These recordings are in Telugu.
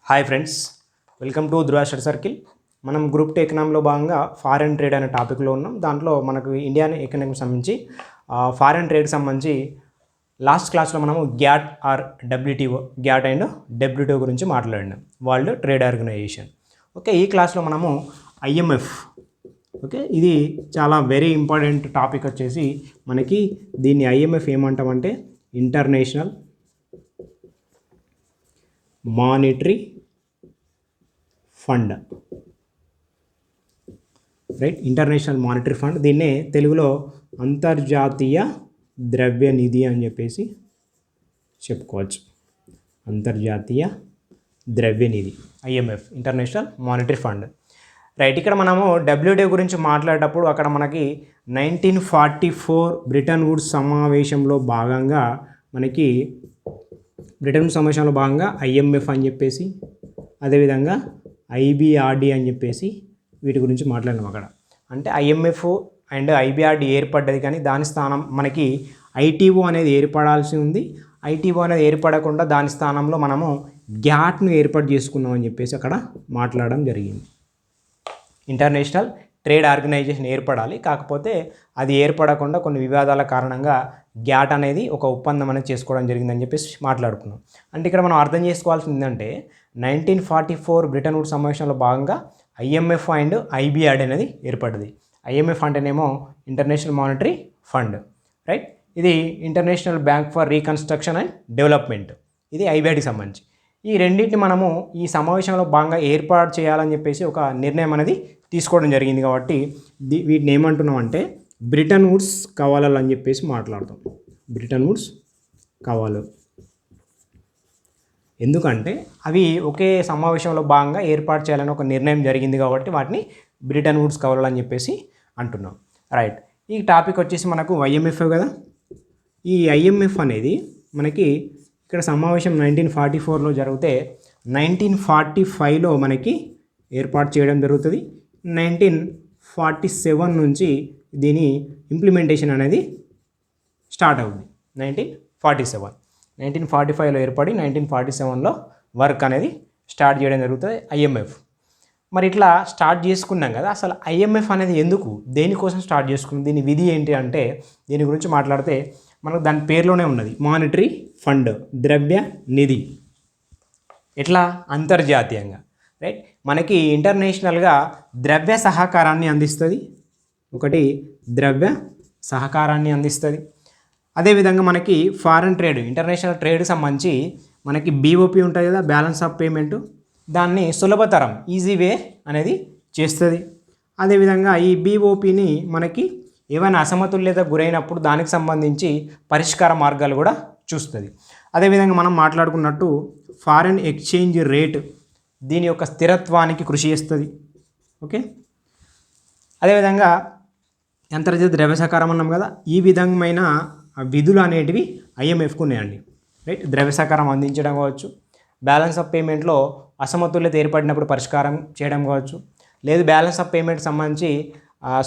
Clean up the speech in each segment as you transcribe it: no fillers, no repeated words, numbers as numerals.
Hi friends, welcome to Dhruva study circle. మనం గ్రూప్ 2 ఎకనామీలో భాగంగా ఫారెన్ ట్రేడ్ అనే టాపిక్లో ఉన్నాం. దాంట్లో మనకు ఇండియన్ ఎకనామీకి సంబంధించి ఫారెన్ ట్రేడ్కి సంబంధించి లాస్ట్ క్లాస్లో మనము GATT or WTO, GATT and WTO గురించి మాట్లాడినాం, వరల్డ్ ట్రేడ్ ఆర్గనైజేషన్. ఓకే, ఈ క్లాస్లో మనము ఐఎంఎఫ్, ఓకే, ఇది చాలా వెరీ ఇంపార్టెంట్ టాపిక్ వచ్చేసి మనకి. దీన్ని ఐఎంఎఫ్ ఏమంటామంటే international monetary fund, right? International monetary fund, దీన్నే తెలుగులో అంతర్జాతీయ ద్రవ్య నిధి అని చెప్పేసి చెప్పుకోవచ్చు. అంతర్జాతీయ ద్రవ్య నిధి, IMF, international monetary fund, right? ఇక్కడ మనము డబ్ల్యూటీఓ గురించి మాట్లాడేటప్పుడు అక్కడ మనకి 1944 బ్రిటన్ వుడ్స్ సమావేశంలో భాగంగా ఐఎంఎఫ్ అని చెప్పేసి, అదేవిధంగా ఐబిఆర్డి అని చెప్పేసి వీటి గురించి మాట్లాడినాం అక్కడ. అంటే ఐఎంఎఫ్ అండ్ ఐబిఆర్డి ఏర్పడ్డది, కానీ దాని స్థానం మనకి ఐటీఓ అనేది ఏర్పడాల్సి ఉంది. ఐటీఓ అనేది ఏర్పడకుండా దాని స్థానంలో మనము గ్యాట్ను ఏర్పాటు చేసుకున్నాం అని చెప్పేసి అక్కడ మాట్లాడడం జరిగింది. ఇంటర్నేషనల్ ట్రేడ్ ఆర్గనైజేషన్ ఏర్పడాలి, కాకపోతే అది ఏర్పడకుండా కొన్ని వివాదాల కారణంగా గ్యాట్ అనేది ఒక ఒప్పందం అనేది చేసుకోవడం జరిగిందని చెప్పేసి మాట్లాడుకున్నాం. అంటే ఇక్కడ మనం అర్థం చేసుకోవాల్సింది ఏంటంటే 1944 బ్రిటన్ వుడ్స్ సమావేశంలో భాగంగా ఐఎంఎఫ్ అండ్ ఐబిఆర్డి అనేది ఏర్పడ్డది. ఐఎంఎఫ్ అంటేనేమో ఇంటర్నేషనల్ మానిటరీ ఫండ్, రైట్? ఇది international bank for reconstruction and development, ఇది ఐబిఆర్డికి సంబంధించి. ఈ రెండింటిని మనము ఈ సమావేశంలో భాగంగా ఏర్పాటు చేయాలని చెప్పేసి ఒక నిర్ణయం అనేది తీసుకోవడం జరిగింది. కాబట్టి వీటిని ఏమంటున్నాం అంటే బ్రిటన్ వుడ్స్ కవాలలు అని చెప్పేసి మాట్లాడతాం. బ్రిటన్ వుడ్స్ కవాలు, ఎందుకంటే అవి ఒకే సమావేశంలో భాగంగా ఏర్పాటు చేయాలని ఒక నిర్ణయం జరిగింది కాబట్టి వాటిని బ్రిటన్ వుడ్స్ కవాలలు అని చెప్పేసి అంటున్నాం, రైట్? ఈ టాపిక్ వచ్చేసి మనకు ఐఎంఎఫ్ కదా. ఈ ఐఎంఎఫ్ అనేది మనకి ఇక్కడ సమావేశం 1944లో జరిగితే 1945లో మనకి ఏర్పాటు చేయడం జరుగుతుంది. 1947 నుంచి దీని ఇంప్లిమెంటేషన్ అనేది స్టార్ట్ అవుతుంది. 1945లో ఏర్పడి 1947లో వర్క్ అనేది స్టార్ట్ చేయడం జరుగుతుంది ఐఎంఎఫ్. మరి ఇట్లా స్టార్ట్ చేసుకున్నాం కదా, అసలు ఐఎంఎఫ్ అనేది ఎందుకు, దేనికోసం స్టార్ట్ చేసుకున్నాం, దీని విధి ఏంటి అంటే దీని గురించి మాట్లాడితే మనకు దాని పేరులోనే ఉన్నది, మానిటరీ ఫండ్, ద్రవ్య నిధి. ఎట్లా? అంతర్జాతీయంగా, రైట్? మనకి ఇంటర్నేషనల్గా ద్రవ్య సహకారాన్ని అందిస్తుంది, ఒకటి ద్రవ్య సహకారాన్ని అందిస్తుంది. అదేవిధంగా మనకి ఫారెన్ ట్రేడ్, ఇంటర్నేషనల్ ట్రేడ్కి సంబంధించి మనకి బీఓపీ ఉంటుంది కదా, బ్యాలెన్స్ ఆఫ్ పేమెంట్, దాన్ని సులభతరం, ఈజీ వే అనేది చేస్తుంది. అదేవిధంగా ఈ బీఓపీని మనకి ఏమైనా అసమతుల్యత గురైనప్పుడు దానికి సంబంధించి పరిష్కార మార్గాలు కూడా చూస్తుంది. అదేవిధంగా మనం మాట్లాడుకున్నట్టు ఫారెన్ ఎక్స్చేంజ్ రేట్ దీని యొక్క స్థిరత్వానికి కృషి చేస్తుంది, ఓకే? అదేవిధంగా అంతర్జాతీయ ద్రవ్య సహకారం అన్నాం కదా, ఈ విధమైన విధులు అనేటివి ఐఎంఎఫ్కు ఉన్నాయండి, రైట్? ద్రవ్య సహకారం అందించడం కావచ్చు, బ్యాలెన్స్ ఆఫ్ పేమెంట్లో అసమతుల్యత ఏర్పడినప్పుడు పరిష్కారం చేయడం కావచ్చు, లేదు బ్యాలెన్స్ ఆఫ్ పేమెంట్ సంబంధించి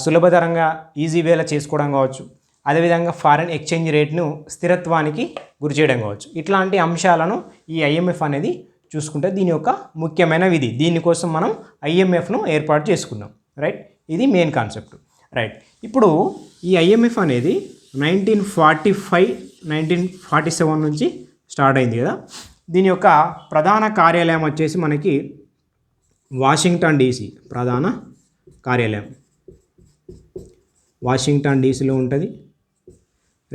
సులభతరంగా ఈజీ వేలా చేసుకోవడం కావచ్చు, అదేవిధంగా ఫారెన్ ఎక్స్చేంజ్ రేట్ను స్థిరత్వానికి గురి చేయడం కావచ్చు. ఇట్లాంటి అంశాలను ఈ ఐఎంఎఫ్ అనేది చూసుకుంటే దీని యొక్క ముఖ్యమైన విధి. దీనికోసం మనం ఐఎంఎఫ్ను ఏర్పాటు చేసుకున్నాం, రైట్? ఇది మెయిన్ కాన్సెప్ట్, రైట్? ఇప్పుడు ఈ ఐఎంఎఫ్ అనేది 1945-1947 నుంచి స్టార్ట్ అయింది కదా. దీని యొక్క ప్రధాన కార్యాలయం వచ్చేసి మనకి వాషింగ్టన్ డీసీ, ప్రధాన కార్యాలయం వాషింగ్టన్ డీసీలో ఉంటుంది,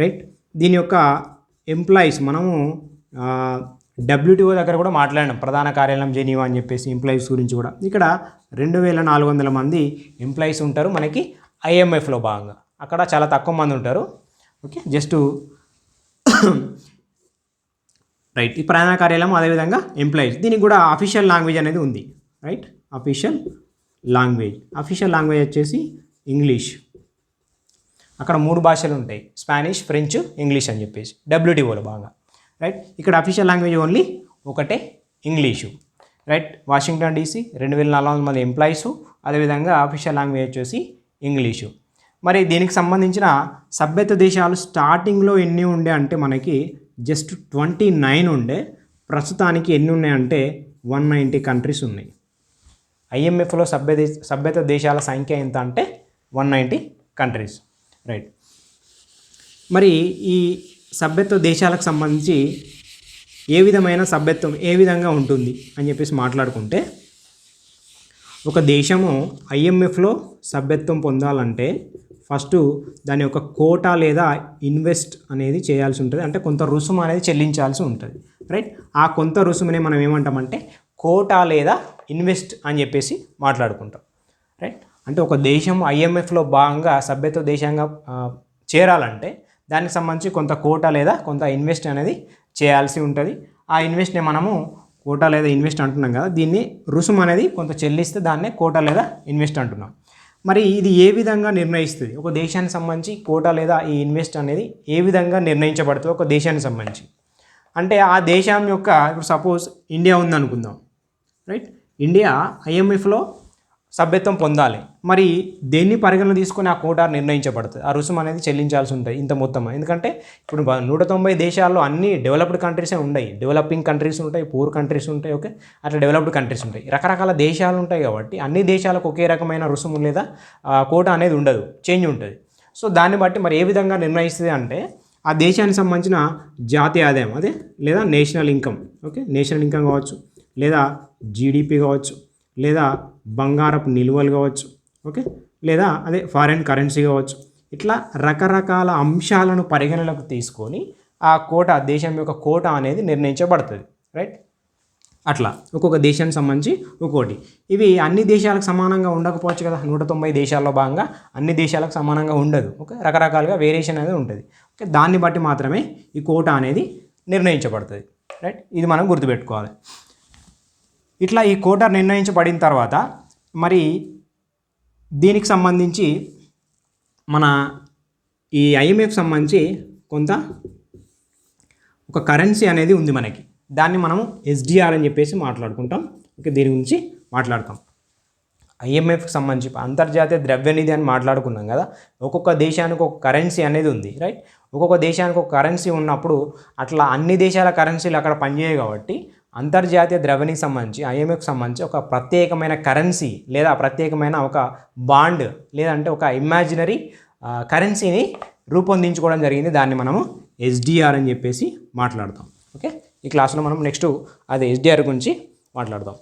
రైట్? దీని యొక్క ఎంప్లాయీస్ మనము డబ్ల్యూటీఓ దగ్గర కూడా మాట్లాడినాం, ప్రధాన కార్యాలయం జెనీవా అని చెప్పేసి ఎంప్లాయీస్ గురించి కూడా. ఇక్కడ 2400 మంది ఎంప్లాయీస్ ఉంటారు మనకి ఐఎంఎఫ్లో భాగంగా. అక్కడ చాలా తక్కువ మంది ఉంటారు, ఓకే? Just right. ఈ ప్రధాన కార్యాలయం, అదేవిధంగా ఎంప్లాయీస్, దీనికి కూడా అఫీషియల్ లాంగ్వేజ్ అనేది ఉంది, రైట్? అఫీషియల్ లాంగ్వేజ్ వచ్చేసి ఇంగ్లీష్. అక్కడ 3 భాషలు ఉంటాయి, స్పానిష్, ఫ్రెంచ్, ఇంగ్లీష్ అని చెప్పేసి డబ్ల్యూటీఓలో బాగా, రైట్? ఇక్కడ అఫీషియల్ లాంగ్వేజ్ ఓన్లీ ఒకటే, ఇంగ్లీషు, రైట్? వాషింగ్టన్ డీసీ 2400 మంది ఎంప్లాయీసు, అదేవిధంగా అఫీషియల్ లాంగ్వేజ్ వచ్చేసి ఇంగ్లీషు. మరి దీనికి సంబంధించిన సభ్యత్వ దేశాలు స్టార్టింగ్లో ఎన్ని ఉండే అంటే మనకి జస్ట్ 29 ఉండే, ప్రస్తుతానికి ఎన్ని ఉన్నాయంటే 190 కంట్రీస్ ఉన్నాయి. ఐఎంఎఫ్లో సభ్యత దేశాల సంఖ్య ఎంత అంటే 190 కంట్రీస్. రైట్. మరి ఈ సభ్యత్వ దేశాలకు సంబంధించి ఏ విధమైన సభ్యత్వం ఏ విధంగా ఉంటుంది అని చెప్పేసి మాట్లాడుకుంటే, ఒక దేశము ఐఎంఎఫ్లో సభ్యత్వం పొందాలంటే ఫస్ట్ దాని యొక్క కోటా లేదా ఇన్వెస్ట్ అనేది చేయాల్సి ఉంటుంది. అంటే కొంత రుసుము అనేది చెల్లించాల్సి ఉంటుంది. రైట్. ఆ కొంత రుసుమునే మనం ఏమంటామంటే కోటా లేదా ఇన్వెస్ట్ అని చెప్పేసి మాట్లాడుకుంటాం. రైట్. అంటే ఒక దేశం ఐఎంఎఫ్లో భాగంగా సభ్యత్వ దేశంగా చేరాలంటే దానికి సంబంధించి కొంత కోటా లేదా కొంత ఇన్వెస్ట్ అనేది చేయాల్సి ఉంటుంది. ఆ ఇన్వెస్ట్ని మనము కోటా లేదా ఇన్వెస్ట్ అంటున్నాం కదా, దీన్ని రుసుము అనేది కొంత చెల్లిస్తే దాన్నే కోటా లేదా ఇన్వెస్ట్ అంటున్నాం. మరి ఇది ఏ విధంగా నిర్ణయిస్తుంది? ఒక దేశానికి సంబంధించి కోటా లేదా ఈ ఇన్వెస్ట్ అనేది ఏ విధంగా నిర్ణయించబడుతుంది ఒక దేశానికి సంబంధించి అంటే, ఆ దేశం యొక్క ఇప్పుడు సపోజ్ ఇండియా ఉందనుకుందాం. రైట్. ఇండియా ఐఎంఎఫ్లో సభ్యత్వం పొందాలి. మరి దేన్ని పరిగణన తీసుకొని ఆ కోటా నిర్ణయించబడుతుంది, ఆ రుసుము అనేది చెల్లించాల్సి ఉంటుంది ఇంత మొత్తం. ఎందుకంటే ఇప్పుడు 190 దేశాల్లో అన్ని డెవలప్డ్ కంట్రీసే ఉన్నాయి, డెవలపింగ్ కంట్రీస్ ఉంటాయి, పూర్ కంట్రీస్ ఉంటాయి. ఓకే, అట్లా డెవలప్డ్ కంట్రీస్ ఉంటాయి, రకరకాల దేశాలు ఉంటాయి. కాబట్టి అన్ని దేశాలకు ఒకే రకమైన రుసుము లేదా కోటా అనేది ఉండదు, చేంజ్ ఉంటుంది. సో దాన్ని బట్టి మరి ఏ విధంగా నిర్ణయిస్తుంది అంటే, ఆ దేశానికి సంబంధించిన జాతీయ ఆదాయం అదే లేదా national income. Okay, national income కావచ్చు, లేదా జీడిపి కావచ్చు, లేదా బంగారపు నిల్వలు కావచ్చు. ఓకే, లేదా అదే ఫారిన్ కరెన్సీ కావచ్చు. ఇట్లా రకరకాల అంశాలను పరిగణనలోకి తీసుకొని ఆ కోటా, దేశం యొక్క కోటా అనేది నిర్ణయించబడుతుంది. రైట్. అట్లా ఒక్కొక్క దేశానికి సంబంధించి ఒక్కోటి. ఇవి అన్ని దేశాలకు సమానంగా ఉండకపోవచ్చు కదా, 190 దేశాల్లో భాగంగా అన్ని దేశాలకు సమానంగా ఉండదు. ఓకే, రకరకాలుగా వేరియేషన్ అనేది ఉంటుంది. ఓకే, దాన్ని బట్టి మాత్రమే ఈ కోటా అనేది నిర్ణయించబడుతుంది. రైట్. ఇది మనం గుర్తుపెట్టుకోవాలి. ఇట్లా ఈ కోటా నిర్ణయించబడిన తర్వాత మరి దీనికి సంబంధించి మన ఈ ఐఎంఎఫ్ సంబంధించి కొంత ఒక కరెన్సీ అనేది ఉంది మనకి, దాన్ని మనము ఎస్డిఆర్ అని చెప్పేసి మాట్లాడుకుంటాం. ఓకే, దీని గురించి మాట్లాడతాం. ఐఎంఎఫ్కి సంబంధించి అంతర్జాతీయ ద్రవ్యనిధి అని మాట్లాడుకున్నాం కదా, ఒక్కొక్క దేశానికి ఒక కరెన్సీ అనేది ఉంది. రైట్. ఒక్కొక్క దేశానికి ఒక కరెన్సీ ఉన్నప్పుడు అట్లా అన్ని దేశాల కరెన్సీలు అక్కడ పనిచేయవు. కాబట్టి అంతర్జాతీయ ద్రవ్యనిధికి సంబంధించి ఐఎంఎఫ్కి సంబంధించి ఒక ప్రత్యేకమైన కరెన్సీ లేదా ప్రత్యేకమైన ఒక బాండ్ లేదంటే ఒక ఇమాజినరీ కరెన్సీని రూపొందించుకోవడం జరిగింది. దాన్ని మనము ఎస్డిఆర్ అని చెప్పేసి మాట్లాడతాం. ఓకే, ఈ క్లాస్లో మనం నెక్స్ట్ అది ఎస్డిఆర్ గురించి మాట్లాడదాం.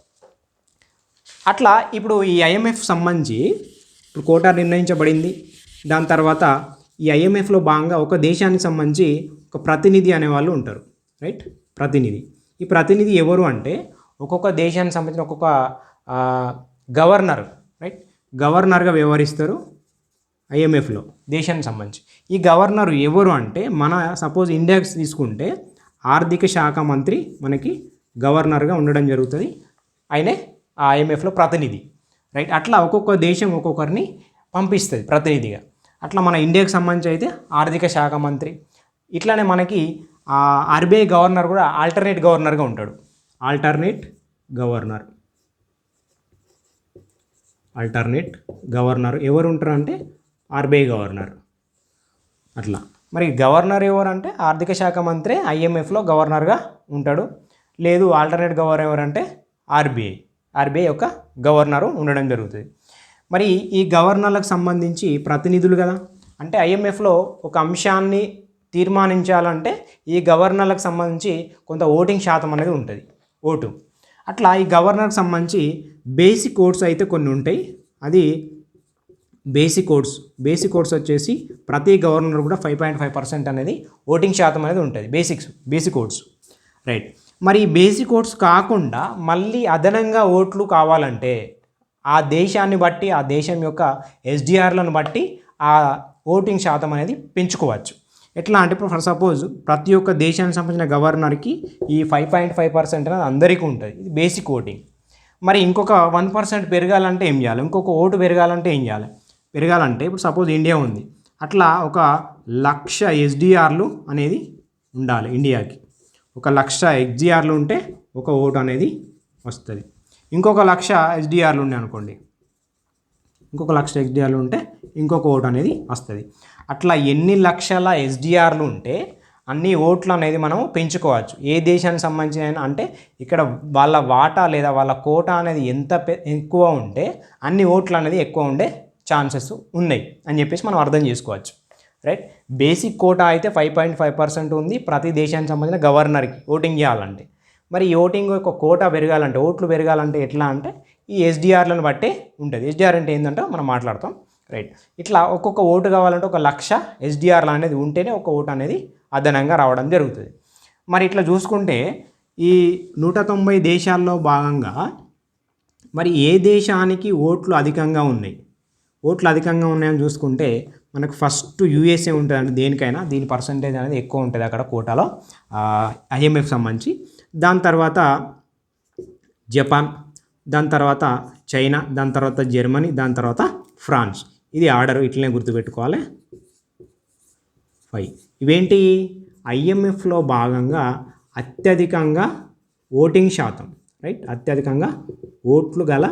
అట్లా ఇప్పుడు ఈ ఐఎంఎఫ్ సంబంధించి ఇప్పుడు కోటా నిర్ణయించబడింది. దాని తర్వాత ఈ ఐఎంఎఫ్లో భాగంగా ఒక దేశానికి సంబంధించి ఒక ప్రతినిధి అనేవాళ్ళు ఉంటారు. రైట్. ప్రతినిధి. ఈ ప్రతినిధి ఎవరు అంటే ఒక్కొక్క దేశానికి సంబంధించిన ఒక్కొక్క గవర్నర్. రైట్. గవర్నర్గా వ్యవహరిస్తారు ఐఎంఎఫ్లో దేశానికి సంబంధించి. ఈ గవర్నర్ ఎవరు అంటే, మన సపోజ్ ఇండియాకి తీసుకుంటే ఆర్థిక శాఖ మంత్రి మనకి గవర్నర్గా ఉండడం జరుగుతుంది. ఆయనే ఆ ఐఎంఎఫ్లో ప్రతినిధి. రైట్. అట్లా ఒక్కొక్క దేశం ఒక్కొక్కరిని పంపిస్తుంది ప్రతినిధిగా. అట్లా మన ఇండియాకి సంబంధించి అయితే ఆర్థిక శాఖ మంత్రి. ఇట్లానే మనకి ఆర్బీఐ గవర్నర్ కూడా ఆల్టర్నేట్ గవర్నర్గా ఉంటాడు. ఆల్టర్నేట్ గవర్నర్ ఎవరు ఉంటారు అంటే ఆర్బీఐ గవర్నర్. అట్లా మరి గవర్నర్ ఎవరు అంటే ఆర్థిక శాఖ మంత్రి ఐఎంఎఫ్లో గవర్నర్గా ఉంటాడు. లేదు ఆల్టర్నేట్ గవర్నర్ ఎవరంటే ఆర్బీఐ యొక్క గవర్నరు ఉండడం జరుగుతుంది. మరి ఈ గవర్నర్లకు సంబంధించి ప్రతినిధులు కదా, అంటే ఐఎంఎఫ్లో ఒక అంశాన్ని తీర్మానించాలంటే ఈ గవర్నర్లకు సంబంధించి కొంత ఓటింగ్ శాతం అనేది ఉంటుంది, ఓటు. అట్లా ఈ గవర్నర్కి సంబంధించి బేసిక్ ఓట్స్ అయితే కొన్ని ఉంటాయి. అది బేసిక్ ఓట్స్ వచ్చేసి ప్రతి గవర్నర్ కూడా 5.5% అనేది ఓటింగ్ శాతం అనేది ఉంటుంది, బేసిక్ ఓట్స్. రైట్. మరి ఈ బేసిక్ ఓట్స్ కాకుండా మళ్ళీ అదనంగా ఓట్లు కావాలంటే ఆ దేశాన్ని బట్టి, ఆ దేశం యొక్క ఎస్డిఆర్లను బట్టి ఆ ఓటింగ్ శాతం అనేది పెంచుకోవచ్చు. ఎట్లా అంటే ఇప్పుడు ఫర్ సపోజ్ ప్రతి ఒక్క దేశానికి సంబంధించిన గవర్నర్కి ఈ 5.5% అనేది అందరికీ ఉంటుంది, ఇది బేసిక్ ఓటింగ్. మరి ఇంకొక 1% పెరగాలంటే ఏం చేయాలి, ఇంకొక ఓటు పెరగాలంటే ఏం చేయాలి? పెరగాలంటే ఇప్పుడు సపోజ్ ఇండియా ఉంది, అట్లా 1,00,000 ఎస్డిఆర్లు అనేది ఉండాలి ఇండియాకి. 1,00,000 ఎస్డిఆర్లు ఉంటే ఒక ఓటు అనేది వస్తుంది. ఇంకొక 1,00,000 ఎస్డిఆర్లు ఉన్నాయి అనుకోండి, ఇంకొక 1,00,000 ఎస్డిఆర్లు ఉంటే ఇంకొక ఓటు అనేది వస్తుంది. అట్లా ఎన్ని లక్షల ఎస్డిఆర్లు ఉంటే అన్ని ఓట్లు అనేది మనం పెంచుకోవచ్చు. ఏ దేశానికి సంబంధించిన అంటే ఇక్కడ వాళ్ళ వాటా లేదా వాళ్ళ కోటా అనేది ఎంత ఎక్కువ ఉంటే అన్ని ఓట్లు అనేది ఎక్కువ ఉండే ఛాన్సెస్ ఉన్నాయి అని చెప్పేసి మనం అర్థం చేసుకోవచ్చు. రైట్. బేసిక్ కోటా అయితే 5.5% ఉంది ప్రతి దేశానికి సంబంధించిన గవర్నర్కి ఓటింగ్ చేయాలంటే. మరి ఈ ఓటింగ్ యొక్క కోటా పెరగాలంటే, ఓట్లు పెరగాలంటే ఎట్లా అంటే ఈ ఎస్డిఆర్లను బట్టే ఉంటుంది. ఎస్డిఆర్ అంటే ఏంటంటే మనం మాట్లాడతాం. రైట్. ఇట్లా ఒక్కొక్క ఓటు కావాలంటే 1,00,000 ఎస్డిఆర్లు అనేది ఉంటేనే ఒక ఓటు అనేది అదనంగా రావడం జరుగుతుంది. మరి ఇట్లా చూసుకుంటే ఈ 190 దేశాల్లో భాగంగా మరి ఏ దేశానికి ఓట్లు అధికంగా ఉన్నాయి? ఓట్లు అధికంగా ఉన్నాయని చూసుకుంటే మనకు ఫస్ట్ యూఎస్ఏ ఉంటుంది. అంటే దేనికైనా దీని పర్సంటేజ్ అనేది ఎక్కువ ఉంటుంది అక్కడ కోటాలో ఐఎంఎఫ్ సంబంధించి. దాని తర్వాత జపాన్, దాని తర్వాత చైనా, దాని తర్వాత జర్మనీ, దాని తర్వాత ఫ్రాన్స్. ఇది ఆర్డర్, ఇట్లనే గుర్తుపెట్టుకోవాలి. 5 ఇవేంటి ఐఎంఎఫ్లో భాగంగా అత్యధికంగా ఓటింగ్ శాతం. రైట్. అత్యధికంగా ఓట్లు గల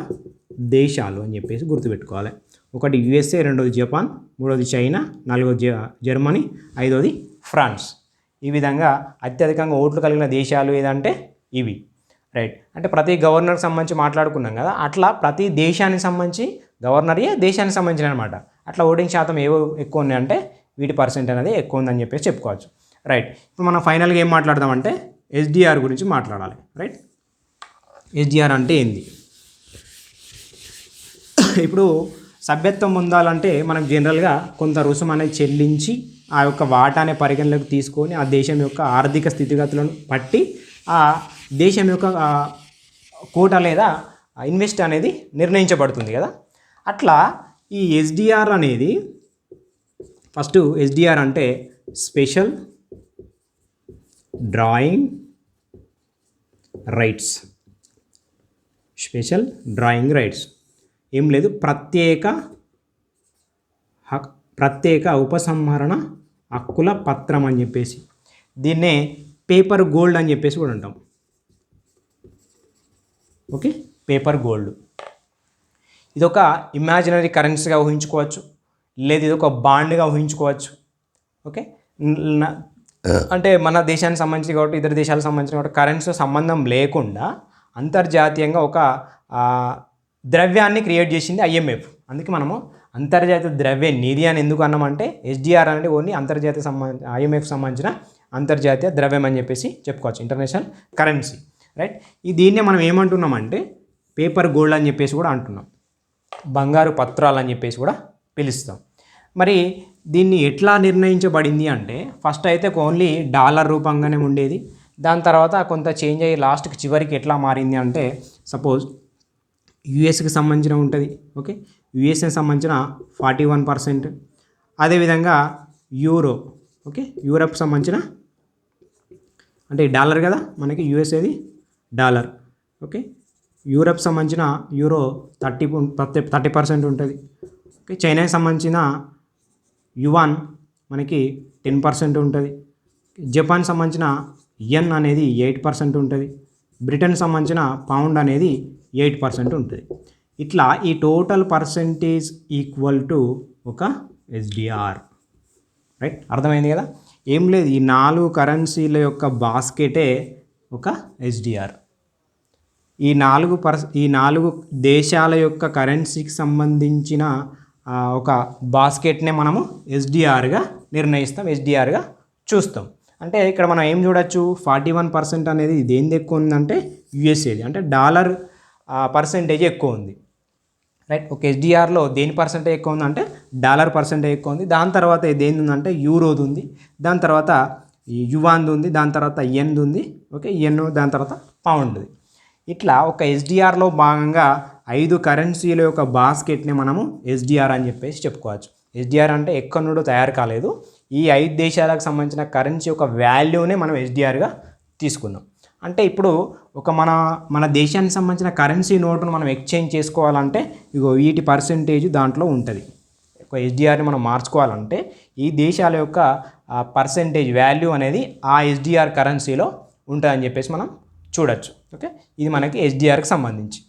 దేశాలు అని చెప్పేసి గుర్తుపెట్టుకోవాలి. ఒకటి యుఎస్ఏ, రెండోది జపాన్, మూడోది చైనా, నాలుగోది జర్మనీ, ఐదోది ఫ్రాన్స్. ఈ విధంగా అత్యధికంగా ఓట్లు కలిగిన దేశాలు ఏదంటే ఇవి. రైట్. అంటే ప్రతి గవర్నర్కి సంబంధించి మాట్లాడుకున్నాం కదా, అట్లా ప్రతి దేశానికి సంబంధించి గవర్నరే దేశానికి సంబంధించిన అనమాట. అట్లా ఓటింగ్ శాతం ఏవో ఎక్కువ ఉన్నాయంటే వీటి పర్సెంట్ అనేది ఎక్కువ ఉందని చెప్పేసి చెప్పుకోవచ్చు. రైట్. ఇప్పుడు మనం ఫైనల్గా ఏం మాట్లాడదామంటే ఎస్డిఆర్ గురించి మాట్లాడాలి. రైట్. ఎస్డిఆర్ అంటే ఏంది? ఇప్పుడు సభ్యత్వం పొందాలంటే మనకు జనరల్గా కొంత రుసుము అనేది చెల్లించి ఆ యొక్క వాటానే పరిగణలోకి తీసుకొని ఆ దేశం యొక్క ఆర్థిక స్థితిగతులను బట్టి ఆ దేశం యొక్క కోటా లేదా ఇన్వెస్ట్ అనేది నిర్ణయించబడుతుంది కదా. అట్లా ఈ ఎస్డిఆర్ అనేది ఫస్ట్ ఎస్డిఆర్ అంటే special drawing rights. Special drawing rights ఏం లేదు, ప్రత్యేక ఉపసంహరణ హక్కుల పత్రం అని చెప్పేసి. దీన్నే పేపర్ గోల్డ్ అని చెప్పేసి కూడా అంటాం. Okay, paper gold. ఇదొక ఇమాజినరీ కరెన్సీగా ఊహించుకోవచ్చు, లేదు ఇదొక బాండ్గా ఊహించుకోవచ్చు. ఓకే, అంటే మన దేశానికి సంబంధించి కాబట్టి ఇతర దేశాలకు సంబంధించిన కాబట్టి కరెన్సీతో సంబంధం లేకుండా అంతర్జాతీయంగా ఒక ద్రవ్యాన్ని క్రియేట్ చేసింది ఐఎంఎఫ్. అందుకే మనము అంతర్జాతీయ ద్రవ్య నిధి అని ఎందుకు అన్నామంటే ఎస్డిఆర్ అనేది ఓన్లీ అంతర్జాతీయ ఐఎంఎఫ్ సంబంధించిన అంతర్జాతీయ ద్రవ్యం అని చెప్పేసి చెప్పుకోవచ్చు, ఇంటర్నేషనల్ కరెన్సీ. రైట్. దీన్నే మనం ఏమంటున్నామంటే పేపర్ గోల్డ్ అని చెప్పేసి కూడా అంటున్నాం, బంగారు పత్రాలు అని చెప్పేసి కూడా పిలుస్తాం. మరి దీన్ని ఎట్లా నిర్ణయించబడింది అంటే ఫస్ట్ అయితే ఓన్లీ డాలర్ రూపంగానే ఉండేది. దాని తర్వాత కొంత చేంజ్ అయ్యి లాస్ట్కి చివరికి ఎట్లా మారింది అంటే సపోజ్ యుఎస్కి సంబంధించిన ఉంటుంది. ఓకే, యుఎస్కి సంబంధించిన 41%. అదేవిధంగా యూరో, ఓకే, యూరప్ సంబంధించిన అంటే డాలర్ కదా మనకి, యుఎస్ఏది డాలర్. ఓకే, యూరప్ సంబంధించిన యూరో 30% ఉంటుంది. ఓకే, చైనాకి సంబంధించిన యువాన్ మనకి 10% ఉంటుంది. జపాన్ సంబంధించిన యెన్ అనేది 8% ఉంటుంది. బ్రిటన్ సంబంధించిన పౌండ్ అనేది 8% ఉంటుంది. ఇట్లా ఈ టోటల్ పర్సెంటేజ్ ఈక్వల్ టు ఒక ఎస్డిఆర్. రైట్, అర్థమైంది కదా. ఏం లేదు, ఈ 4 కరెన్సీల యొక్క బాస్కెటే ఒక ఎస్డిఆర్. ఈ 4 దేశాల యొక్క కరెన్సీకి సంబంధించిన ఒక బాస్కెట్నే మనము ఎస్డిఆర్గా నిర్ణయిస్తాం, ఎస్డిఆర్గా చూస్తాం. అంటే ఇక్కడ మనం ఏం చూడొచ్చు, 41% అనేది దేనిది ఎక్కువ ఉందంటే యుఎస్ఏది, అంటే డాలర్ పర్సెంటేజ్ ఎక్కువ ఉంది. రైట్. ఒక ఎస్డిఆర్లో దేని పర్సెంటేజ్ ఎక్కువ ఉందంటే డాలర్ పర్సెంటేజ్ ఎక్కువ ఉంది. దాని తర్వాత దేని ఉందంటే యూరోది ఉంది, దాని తర్వాత యువాన్ది ఉంది, దాని తర్వాత యెన్ది ఉంది. ఓకే, యెన్, దాని తర్వాత పౌండ్ది. ఇట్లా ఒక ఎస్డిఆర్లో భాగంగా 5 కరెన్సీల యొక్క బాస్కెట్ని మనము ఎస్డిఆర్ అని చెప్పేసి చెప్పుకోవచ్చు. ఎస్డిఆర్ అంటే ఎక్కడి నుండో తయారు కాలేదు, ఈ 5 దేశాలకు సంబంధించిన కరెన్సీ యొక్క వాల్యూనే మనం ఎస్డిఆర్గా తీసుకున్నాం. అంటే ఇప్పుడు ఒక మన దేశానికి సంబంధించిన కరెన్సీ నోటును మనం ఎక్స్చేంజ్ చేసుకోవాలంటే ఇగో వీటి పర్సెంటేజ్ దాంట్లో ఉంటుంది. ఒక ఎస్డిఆర్ని మనం మార్చుకోవాలంటే ఈ దేశాల యొక్క పర్సెంటేజ్ వాల్యూ అనేది ఆ ఎస్డిఆర్ కరెన్సీలో ఉంటుందని చెప్పేసి మనం చూడొచ్చు. ఓకే, ఇది మనకి ఎస్డిఆర్కి సంబంధించి.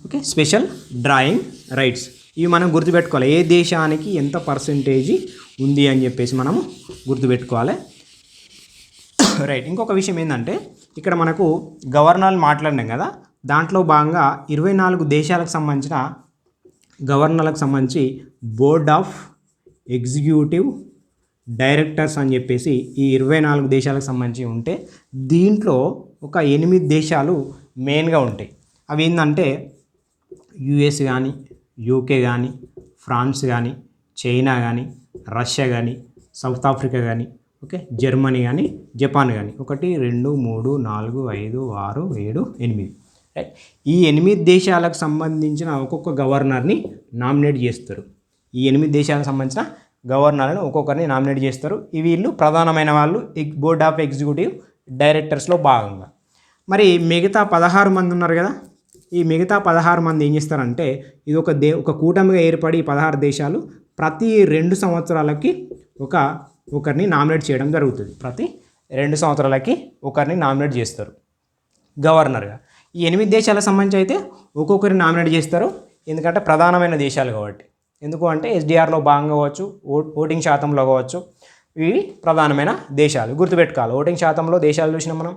ఓకే, స్పెషల్ డ్రాయింగ్ రైట్స్ ఇవి మనం గుర్తుపెట్టుకోవాలి, ఏ దేశానికి ఎంత పర్సెంటేజ్ ఉంది అని చెప్పేసి మనము గుర్తుపెట్టుకోవాలి. రైట్. ఇంకొక విషయం ఏంటంటే ఇక్కడ మనకు గవర్నర్లు మాట్లాడినాం కదా, దాంట్లో భాగంగా 24 దేశాలకు సంబంధించిన గవర్నర్లకు సంబంధించి బోర్డ్ ఆఫ్ ఎగ్జిక్యూటివ్ డైరెక్టర్స్ అని చెప్పేసి ఈ 24 దేశాలకు సంబంధించి ఉంటే దీంట్లో ఒక 8 దేశాలు మెయిన్గా ఉంటాయి. అవి ఏంటంటే యుఎస్ కానీ, యూకే కానీ, ఫ్రాన్స్ కానీ, చైనా కానీ, రష్యా కానీ, సౌత్ ఆఫ్రికా కానీ, ఓకే, జర్మనీ కానీ, జపాన్ కానీ. 1 2 3 4 5 6 7 8 రైట్. ఈ 8 దేశాలకు సంబంధించిన ఒక్కొక్క గవర్నర్ని నామినేట్ చేస్తారు. ఈ 8 దేశాలకు సంబంధించిన గవర్నర్లను ఒక్కొక్కరిని నామినేట్ చేస్తారు. వీళ్ళు ప్రధానమైన వాళ్ళు బోర్డ్ ఆఫ్ ఎగ్జిక్యూటివ్ డైరెక్టర్స్లో భాగంగా. మరి మిగతా 16 మంది ఉన్నారు కదా, ఈ మిగతా 16 మంది ఏం చేస్తారంటే ఇది ఒక కూటమిగా ఏర్పడి 16 దేశాలు ప్రతి 2 సంవత్సరాలకి ఒకరిని నామినేట్ చేయడం జరుగుతుంది. ప్రతి 2 సంవత్సరాలకి ఒకరిని నామినేట్ చేస్తారు గవర్నర్గా. ఈ 8 దేశాలకు సంబంధించి అయితే ఒక్కొక్కరిని నామినేట్ చేస్తారు, ఎందుకంటే ప్రధానమైన దేశాలు కాబట్టి. ఎందుకు అంటే ఎస్డిఆర్లో భాగంగా కావచ్చు, ఓటింగ్ శాతంలో కావచ్చు, ఇవి ప్రధానమైన దేశాలు గుర్తుపెట్టుకోవాలి. ఓటింగ్ శాతంలో దేశాలు చూసినాం మనం,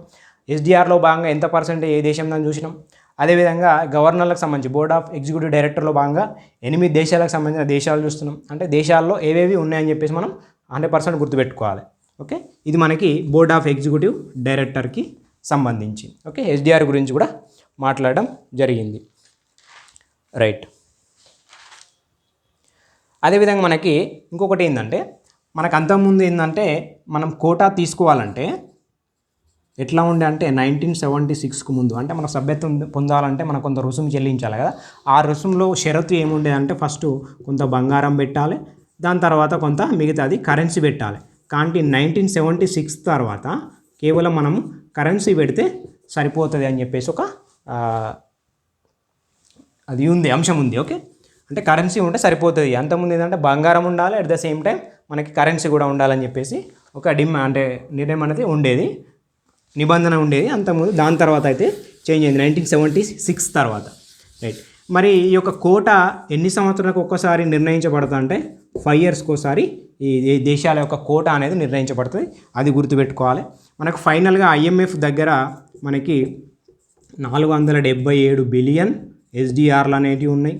ఎస్డిఆర్లో భాగంగా ఎంత పర్సెంటేజ్ ఏ దేశం దాన్ని చూసినాం. అదేవిధంగా గవర్నర్లకు సంబంధించి బోర్డ్ ఆఫ్ ఎగ్జిక్యూటివ్ డైరెక్టర్లో భాగంగా 8 దేశాలకు సంబంధించిన దేశాలు చూస్తున్నాం. అంటే దేశాల్లో ఏవేవి ఉన్నాయని చెప్పేసి మనం 100% గుర్తుపెట్టుకోవాలి. ఓకే, ఇది మనకి బోర్డ్ ఆఫ్ ఎగ్జిక్యూటివ్ డైరెక్టర్కి సంబంధించి. ఓకే, ఎస్డిఆర్ గురించి కూడా మాట్లాడడం జరిగింది. రైట్. అదేవిధంగా మనకి ఇంకొకటి ఏంటంటే మనకు అంతకుముందు ఏంటంటే మనం కోటా తీసుకోవాలంటే ఎట్లా ఉండే అంటే 1976కు ముందు అంటే మన సభ్యత్వం పొందాలంటే మనం కొంత రుసుము చెల్లించాలి కదా. ఆ రుసుములో షరతు ఏముండేదంటే ఫస్ట్ కొంత బంగారం పెట్టాలి, దాని తర్వాత కొంత మిగతాది కరెన్సీ పెట్టాలి. కానీ 1976 తర్వాత కేవలం మనము కరెన్సీ పెడితే సరిపోతుంది అని చెప్పేసి ఒక అది ఉంది, అంశం ఉంది. ఓకే, అంటే కరెన్సీ ఉంటే సరిపోతుంది. అంతకుముందు ఏంటంటే బంగారం ఉండాలి, అట్ ద సేమ్ టైం మనకి కరెన్సీ కూడా ఉండాలని చెప్పేసి ఒక అంటే నిర్ణయం అనేది ఉండేది, నిబంధన ఉండేది అంతకుముందు. దాని తర్వాత అయితే చేంజ్ అయింది 1976 తర్వాత. రైట్. మరి ఈ యొక్క కోటా ఎన్ని సంవత్సరాలకు ఒక్కసారి నిర్ణయించబడుతుంది అంటే 5 ఇయర్స్కి ఒకసారి ఈ దేశాల యొక్క కోటా అనేది నిర్ణయించబడుతుంది, అది గుర్తుపెట్టుకోవాలి. మనకు ఫైనల్గా IMF దగ్గర మనకి 477 బిలియన్ ఎస్డిఆర్లు అనేటివి ఉన్నాయి.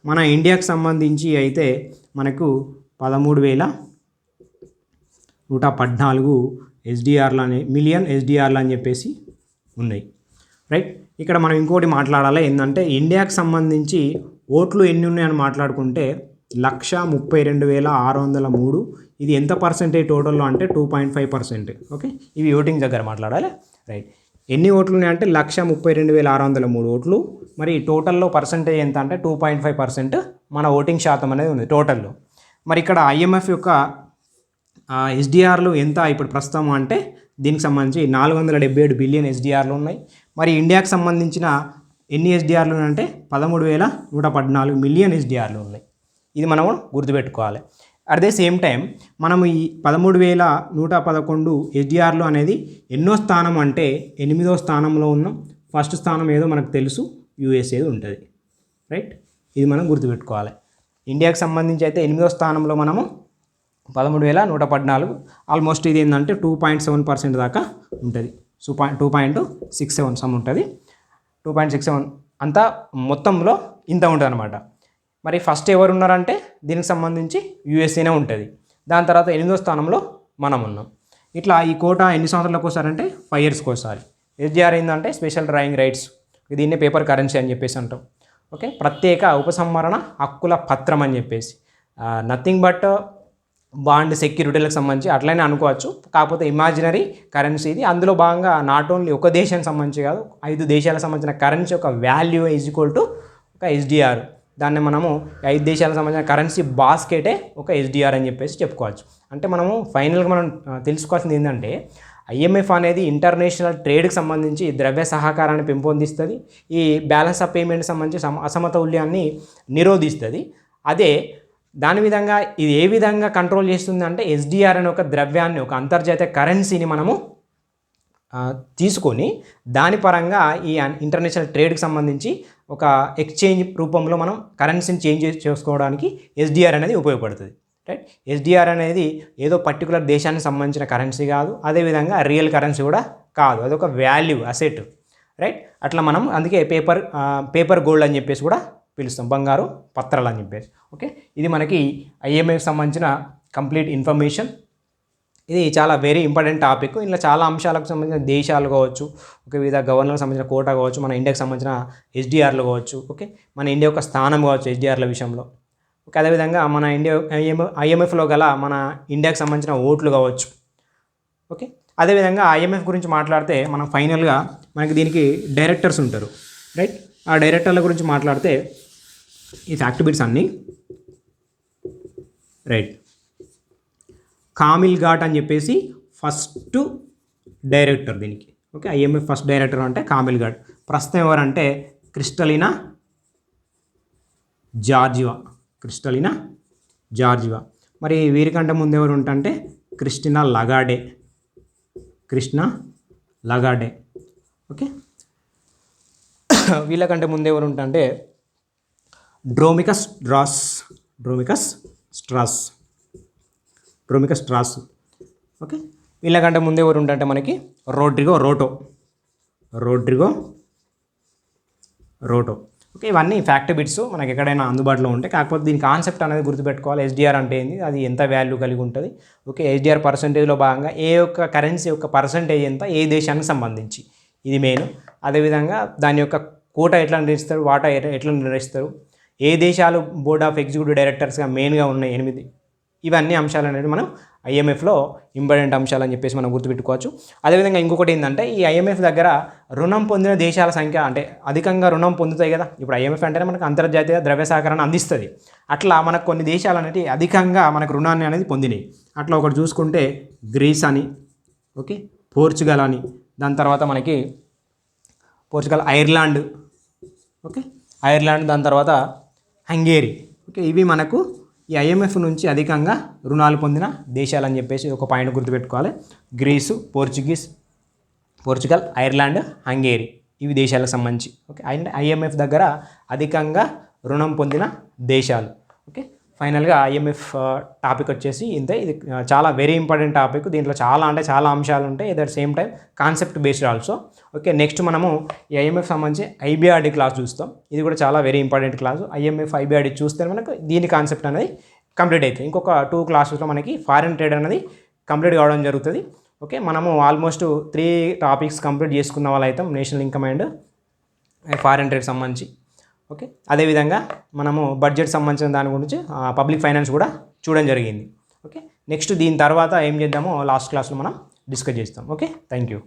మన ఇండియాకి సంబంధించి అయితే మనకు 13,114 ఎస్డిఆర్లు మిలియన్ ఎస్డిఆర్లు అని చెప్పేసి ఉన్నాయి. రైట్. ఇక్కడ మనం ఇంకోటి మాట్లాడాలి ఏంటంటే ఇండియాకి సంబంధించి ఓట్లు ఎన్ని ఉన్నాయని మాట్లాడుకుంటే 132,603. ఇది ఎంత పర్సెంటేజ్ టోటల్లో అంటే 2.5%. ఓకే, ఇవి ఓటింగ్ దగ్గర మాట్లాడాలి. రైట్. ఎన్ని ఓట్లు ఉన్నాయంటే 132,603 ఓట్లు. మరి టోటల్లో పర్సెంటేజ్ ఎంత అంటే 2.5% మన ఓటింగ్ శాతం అనేది ఉంది టోటల్లో. మరి ఇక్కడ IMF యొక్క ఎస్డిఆర్లు ఎంత ఇప్పుడు ప్రస్తుతం అంటే దీనికి సంబంధించి 477 బిలియన్ ఎస్డిఆర్లు ఉన్నాయి. మరి ఇండియాకి సంబంధించిన ఎన్ని ఎస్డిఆర్లు ఉన్నాయంటే 13,114 మిలియన్ ఎస్డిఆర్లు ఉన్నాయి. ఇది మనం గుర్తుపెట్టుకోవాలి. అట్ ద సేమ్ టైం మనం ఈ 13,111 ఎస్డిఆర్లు అనేది ఎన్నో స్థానం అంటే 8వ స్థానంలో ఉన్నాం. ఫస్ట్ స్థానం ఏదో మనకు తెలుసు, USA ఉంటుంది. రైట్, ఇది మనం గుర్తుపెట్టుకోవాలి. ఇండియాకి సంబంధించి అయితే 8వ స్థానంలో మనము 13,114. ఆల్మోస్ట్ ఇది ఏంటంటే 2.7% దాకా ఉంటుంది. 2.67 సమ్ ఉంటుంది. 2.67 అంతా మొత్తంలో ఇంత ఉంటుంది అనమాట. మరి ఫస్ట్ ఎవరు ఉన్నారంటే దీనికి సంబంధించి USAనే ఉంటుంది. దాని తర్వాత 8వ స్థానంలో మనం ఉన్నాం. ఇట్లా ఈ కోటా ఎన్ని సంవత్సరాలకు వస్తారంటే 5 ఇయర్స్కి వస్తారు. ఎస్డిఆర్ ఏంటంటే స్పెషల్ డ్రాయింగ్ రైట్స్, దీన్నే పేపర్ కరెన్సీ అని చెప్పేసి అంటాం. ఓకే, ప్రత్యేక ఉపసంహరణ హక్కుల పత్రం అని చెప్పేసి, నథింగ్ బట్ బాండ్ సెక్యూరిటీలకు సంబంధించి అట్లనే అనుకోవచ్చు. కాకపోతే ఇమాజినరీ కరెన్సీ ఇది. అందులో భాగంగా నాట్ ఓన్లీ ఒక దేశానికి సంబంధించి కాదు, 5 దేశాలకు సంబంధించిన కరెన్సీ యొక్క వాల్యూ ఈజ్ ఈక్వల్ టు ఒక ఎస్డిఆర్. దాన్ని మనము 5 దేశాలకు సంబంధించిన కరెన్సీ బాస్కెటే ఒక ఎస్డిఆర్ అని చెప్పేసి చెప్పుకోవచ్చు. అంటే మనము ఫైనల్గా మనం తెలుసుకోవాల్సింది ఏంటంటే IMF అనేది ఇంటర్నేషనల్ ట్రేడ్కి సంబంధించి ద్రవ్య సహకారాన్ని పెంపొందిస్తుంది. ఈ బ్యాలెన్స్ ఆఫ్ పేమెంట్కి సంబంధించి అసమతౌల్యాన్ని నిరోధిస్తుంది. అదే దాని విధంగా ఇది ఏ విధంగా కంట్రోల్ చేస్తుంది అంటే ఎస్డిఆర్ అనే ఒక ద్రవ్యాన్ని, ఒక అంతర్జాతీయ కరెన్సీని మనము తీసుకొని దాని పరంగా ఈ ఇంటర్నేషనల్ ట్రేడ్కి సంబంధించి ఒక ఎక్స్చేంజ్ రూపంలో మనం కరెన్సీని చేంజ్ చేసుకోవడానికి ఎస్డిఆర్ అనేది ఉపయోగపడుతుంది. రైట్. ఎస్డిఆర్ అనేది ఏదో పర్టికులర్ దేశానికి సంబంధించిన కరెన్సీ కాదు, అదేవిధంగా రియల్ కరెన్సీ కూడా కాదు, అదొక వాల్యూ అసెట్, రైట్. అట్లా మనం అందుకే పేపర్ గోల్డ్ అని చెప్పేసి కూడా పిలుస్తాం, బంగారు పత్రాలు అని చెప్పేసి. ఓకే, ఇది మనకి ఐఎంఎఫ్ సంబంధించిన కంప్లీట్ ఇన్ఫర్మేషన్. ఇది చాలా వెరీ ఇంపార్టెంట్ టాపిక్. ఇందులో చాలా అంశాలకు సంబంధించిన దేశాలు కావచ్చు, ఒక వివిధ గవర్నర్కి సంబంధించిన కోటా కావచ్చు, మన ఇండియాకి సంబంధించిన ఎస్డిఆర్లు కావచ్చు, ఓకే, మన ఇండియా యొక్క స్థానం కావచ్చు ఎస్డిఆర్ల విషయంలో. ఓకే, అదేవిధంగా మన ఇండియా ఐఎంఎఫ్లో గల మన ఇండియాకి సంబంధించిన ఓట్లు కావచ్చు. ఓకే, అదేవిధంగా ఐఎంఎఫ్ గురించి మాట్లాడితే మనం ఫైనల్గా మనకి దీనికి డైరెక్టర్స్ ఉంటారు, రైట్. ఆ డైరెక్టర్ల గురించి మాట్లాడితే ఈ ఫ్యాక్ట్ బిట్స్ అన్నీ, రైట్. కామిల్ ఘాట్ అని చెప్పేసి ఫస్ట్ డైరెక్టర్ దీనికి. ఓకే, ఐఎంఎఫ్ ఫస్ట్ డైరెక్టర్ అంటే కామిల్ ఘాట్. ప్రస్తుతం ఎవరంటే క్రిస్టలినా జార్జివా. మరి వీరికంటే ముందు ఎవరు ఉంటే క్రిస్టినా లగాడే. ఓకే, వీళ్ళకంటే ముందు ఎవరు ఉంటే డ్రోమికస్ స్ట్రాస్. ఓకే, వీళ్ళకంటే ముందు ఎవరు ఉంటే మనకి రోడ్రిగో రోటో. ఓకే, ఇవన్నీ ఫ్యాక్ట్ బిట్స్ మనకి ఎక్కడైనా అందుబాటులో ఉంటాయి. కాకపోతే దీని కాన్సెప్ట్ అనేది గుర్తుపెట్టుకోవాలి. ఎస్డిఆర్ అంటే ఏంది, అది ఎంత వాల్యూ కలిగి ఉంటుంది. ఓకే, ఎస్డిఆర్ పర్సంటేజ్లో భాగంగా ఏ యొక్క కరెన్సీ యొక్క పర్సంటేజ్ ఎంత, ఏ దేశానికి సంబంధించి, ఇది మెయిన్. అదేవిధంగా దాని యొక్క కోటా ఎట్లా నిర్ణయిస్తారు, వాటా ఎట్లా నిర్ణయిస్తారు, ఏ దేశాలు బోర్డ్ ఆఫ్ ఎగ్జిక్యూటివ్ డైరెక్టర్స్గా మెయిన్గా ఉన్నాయి 8. ఇవన్నీ అంశాలు అనేవి మనం ఐఎంఎఫ్లో ఇంపార్టెంట్ అంశాలు అని చెప్పేసి మనం గుర్తుపెట్టుకోవచ్చు. అదేవిధంగా ఇంకొకటి ఏంటంటే ఈ ఐఎంఎఫ్ దగ్గర రుణం పొందిన దేశాల సంఖ్య, అంటే అధికంగా రుణం పొందుతాయి కదా. ఇప్పుడు ఐఎంఎఫ్ అంటేనే మనకు అంతర్జాతీయ ద్రవ్య సహకారాన్ని అందిస్తుంది. అట్లా మనకు కొన్ని దేశాలు అనేవి అధికంగా మనకు రుణాన్ని అనేది పొందినాయి. అట్లా ఒకటి చూసుకుంటే గ్రీస్ అని, ఓకే, పోర్చుగల్ అని, దాని తర్వాత మనకి ఐర్లాండ్, ఓకే, దాని తర్వాత హంగేరీ. ఓకే, ఇవి మనకు ఈ ఐఎంఎఫ్ నుంచి అధికంగా రుణాలు పొందిన దేశాలని చెప్పేసి ఒక పాయింట్ గుర్తుపెట్టుకోవాలి. గ్రీసు, పోర్చుగల్, ఐర్లాండ్, హంగేరీ, ఇవి దేశాలకు సంబంధించి. ఓకే, అండ్ ఐఎంఎఫ్ దగ్గర అధికంగా రుణం పొందిన దేశాలు. ఓకే, ఫైనల్గా ఐఎంఎఫ్ టాపిక్ వచ్చేసి ఇంతే. ఇది చాలా వెరీ ఇంపార్టెంట్ టాపిక్. దీంట్లో చాలా అంశాలు ఉంటాయి. At the same time concept based also. Okay, next మనము ఈ ఐఎంఎఫ్ సంబంధించి ఐబిఆర్డి క్లాస్ చూస్తాం. ఇది కూడా చాలా very important class. IMF IBRD చూస్తే మనకు దీని కాన్సెప్ట్ అనేది కంప్లీట్ అవుతుంది. ఇంకొక 2 క్లాసెస్లో మనకి ఫారిన్ ట్రేడ్ అనేది కంప్లీట్ కావడం జరుగుతుంది. ఓకే, మనము ఆల్మోస్ట్ 3 టాపిక్స్ కంప్లీట్ చేసుకున్న వాళ్ళైతే national income and foreign trade సంబంధించి. ఓకే, అదేవిధంగా మనము బడ్జెట్ సంబంధించిన దాని గురించి పబ్లిక్ ఫైనాన్స్ కూడా చూడడం జరిగింది. ఓకే, నెక్స్ట్ దీని తర్వాత ఏం చేద్దామో లాస్ట్ క్లాస్లో మనం డిస్కస్ చేస్తాం. Okay, thank you.